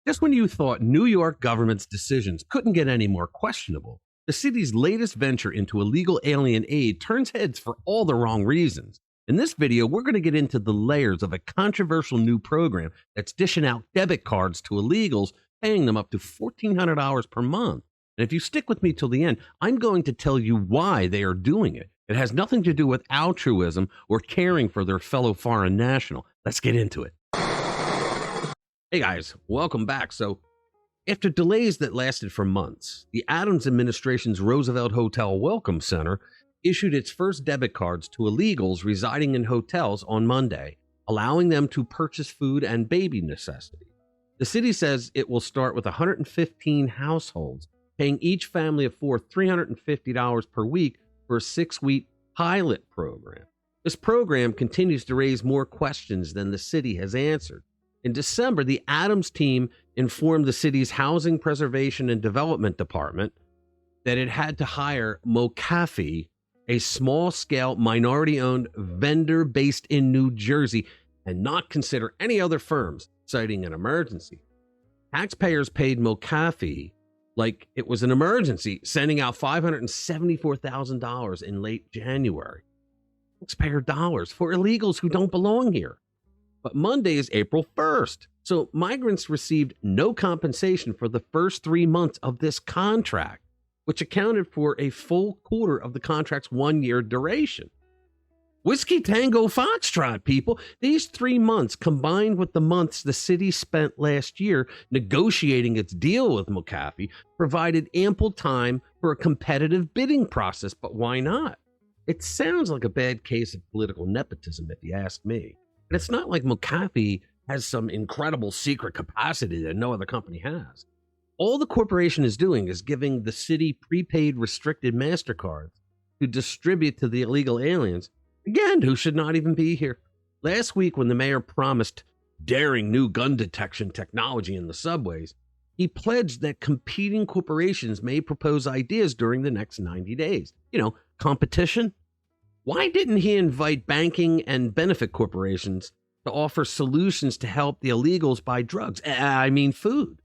Just when you thought New York government's decisions couldn't get any more questionable, the city's latest venture into illegal alien aid turns heads for all the wrong reasons. In this video, we're going to get into the layers of a controversial new program that's dishing out debit cards to illegals, paying them up to $1,400 per month. And if you stick with me till the end, I'm going to tell you why they are doing it. It has nothing to do with altruism or caring for their fellow foreign national. Let's get into it. Hey guys, welcome back. So, after delays that lasted for months, the Adams administration's Roosevelt Hotel Welcome Center issued its first debit cards to illegals residing in hotels on Monday, allowing them to purchase food and baby necessities. The city says it will start with 115 households, paying each family of four $350 per week for a 6-week pilot program. This program continues to raise more questions than the city has answered. In December, the Adams team informed the city's Housing Preservation and Development Department that it had to hire McAfee, a small-scale minority-owned vendor based in New Jersey, and not consider any other firms, citing an emergency. Taxpayers paid McAfee like it was an emergency, sending out $574,000 in late January. Taxpayer dollars for illegals who don't belong here. But Monday is April 1st, so migrants received no compensation for the first 3 months of this contract, which accounted for a full quarter of the contract's 1-year duration. Whiskey Tango Foxtrot, people. These 3 months, combined with the months the city spent last year negotiating its deal with McAfee, provided ample time for a competitive bidding process. But why not? It sounds like a bad case of political nepotism, if you ask me. And it's not like McAfee has some incredible secret capacity that no other company has. All the corporation is doing is giving the city prepaid restricted MasterCards to distribute to the illegal aliens, again, who should not even be here. Last week, when the mayor promised daring new gun detection technology in the subways, he pledged that competing corporations may propose ideas during the next 90 days. Competition. Why didn't he invite banking and benefit corporations to offer solutions to help the illegals buy drugs? Food.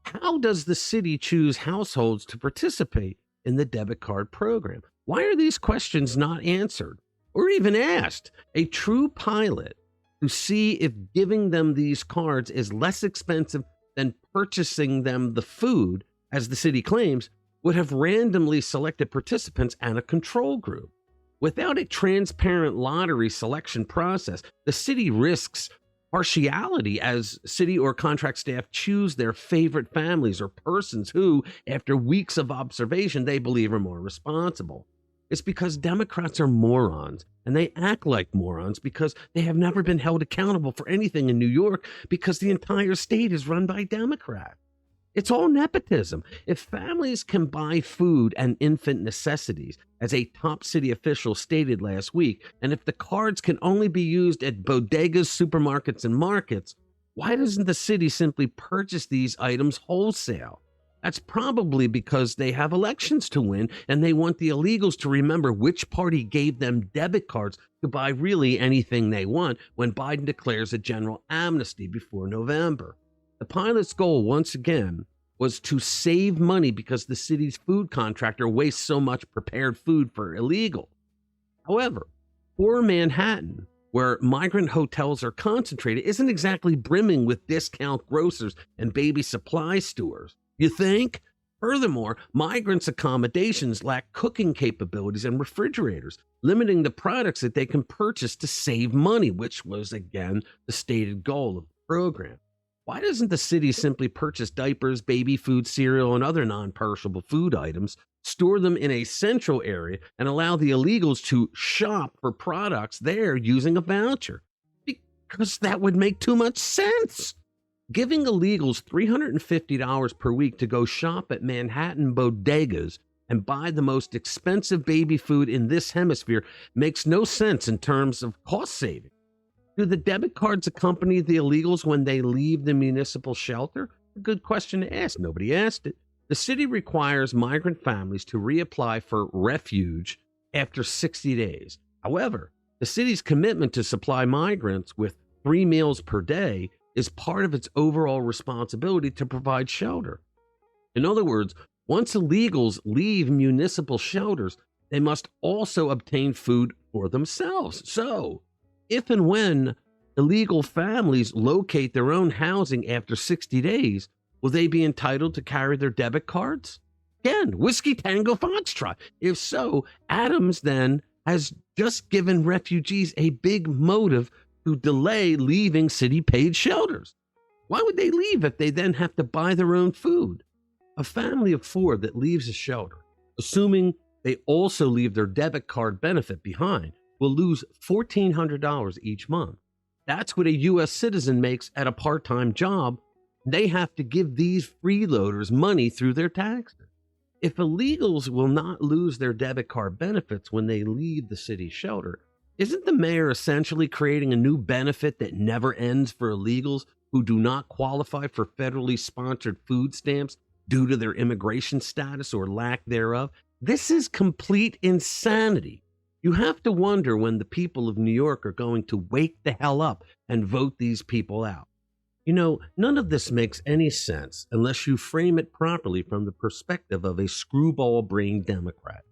How does the city choose households to participate in the debit card program? Why are these questions not answered or even asked? A true pilot to see if giving them these cards is less expensive than purchasing them the food, as the city claims, would have randomly selected participants and a control group. Without a transparent lottery selection process, the city risks partiality as city or contract staff choose their favorite families or persons who, after weeks of observation, they believe are more responsible. It's because Democrats are morons, and they act like morons because they have never been held accountable for anything in New York because the entire state is run by Democrats. It's all nepotism. If families can buy food and infant necessities, as a top city official stated last week, and if the cards can only be used at bodegas, supermarkets, and markets, why doesn't the city simply purchase these items wholesale? That's probably because they have elections to win, and they want the illegals to remember which party gave them debit cards to buy really anything they want when Biden declares a general amnesty before November. The pilot's goal, once again, was to save money because the city's food contractor wastes so much prepared food for illegal. However, poor Manhattan, where migrant hotels are concentrated, isn't exactly brimming with discount grocers and baby supply stores. You think? Furthermore, migrants' accommodations lack cooking capabilities and refrigerators, limiting the products that they can purchase to save money, which was, again, the stated goal of the program. Why doesn't the city simply purchase diapers, baby food, cereal, and other non-perishable food items, store them in a central area, and allow the illegals to shop for products there using a voucher? Because that would make too much sense. Giving illegals $350 per week to go shop at Manhattan bodegas and buy the most expensive baby food in this hemisphere makes no sense in terms of cost saving. Do the debit cards accompany the illegals when they leave the municipal shelter? A good question to ask. Nobody asked it. The city requires migrant families to reapply for refuge after 60 days. However, the city's commitment to supply migrants with 3 meals per day is part of its overall responsibility to provide shelter. In other words, once illegals leave municipal shelters, they must also obtain food for themselves. So, if and when illegal families locate their own housing after 60 days, will they be entitled to carry their debit cards? Again, Whiskey Tango Foxtrot. If so, Adams then has just given refugees a big motive to delay leaving city-paid shelters. Why would they leave if they then have to buy their own food? A family of 4 that leaves a shelter, assuming they also leave their debit card benefit behind, will lose $1,400 each month. That's what a U.S. citizen makes at a part-time job. They have to give these freeloaders money through their taxes. If illegals will not lose their debit card benefits when they leave the city shelter, isn't the mayor essentially creating a new benefit that never ends for illegals who do not qualify for federally sponsored food stamps due to their immigration status or lack thereof? This is complete insanity. You have to wonder when the people of New York are going to wake the hell up and vote these people out. You know, none of this makes any sense unless you frame it properly from the perspective of a screwball-brained Democrat.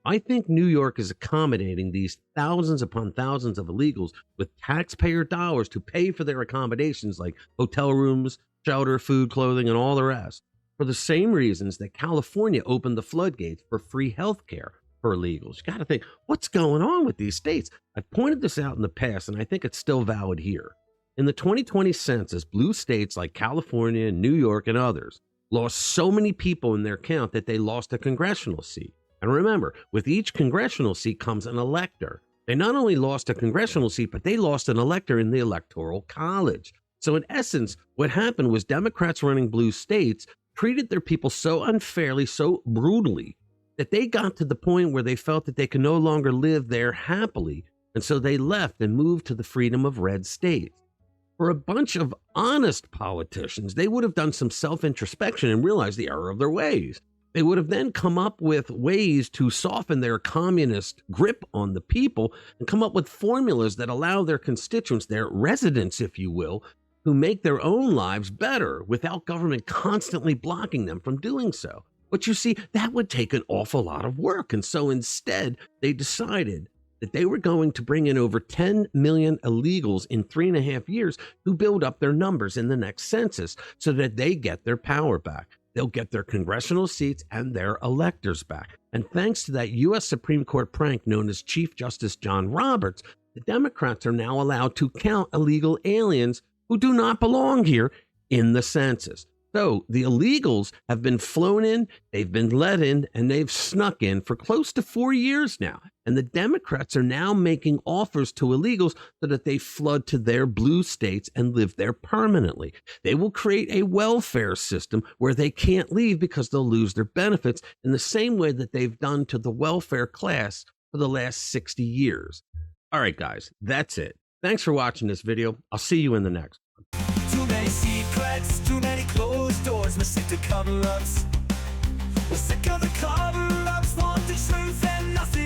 I think New York is accommodating these thousands upon thousands of illegals with taxpayer dollars to pay for their accommodations like hotel rooms, shelter, food, clothing, and all the rest, for the same reasons that California opened the floodgates for free health care for illegals. You got to think, what's going on with these states? I've pointed this out in the past, and I think it's still valid here. In the 2020 census, blue states like California, New York, and others lost so many people in their count that they lost a congressional seat. And remember, with each congressional seat comes an elector. They not only lost a congressional seat, but they lost an elector in the Electoral College. So in essence, what happened was Democrats running blue states treated their people so unfairly, so brutally, that they got to the point where they felt that they could no longer live there happily. And so they left and moved to the freedom of red states. For a bunch of honest politicians, they would have done some self-introspection and realized the error of their ways. They would have then come up with ways to soften their communist grip on the people and come up with formulas that allow their constituents, their residents, if you will, to make their own lives better without government constantly blocking them from doing so. But you see, that would take an awful lot of work. And so instead, they decided that they were going to bring in over 10 million illegals in 3.5 years to build up their numbers in the next census so that they get their power back. They'll get their congressional seats and their electors back. And thanks to that U.S. Supreme Court prank known as Chief Justice John Roberts, the Democrats are now allowed to count illegal aliens who do not belong here in the census. So the illegals have been flown in, they've been let in, and they've snuck in for close to 4 years now. And the Democrats are now making offers to illegals so that they flood to their blue states and live there permanently. They will create a welfare system where they can't leave because they'll lose their benefits in the same way that they've done to the welfare class for the last 60 years. All right, guys, that's it. Thanks for watching this video. I'll see you in the next one. Too many secrets, too many closed doors, we're sick to cover-ups. We're sick of the cover-ups, want the truth and nothing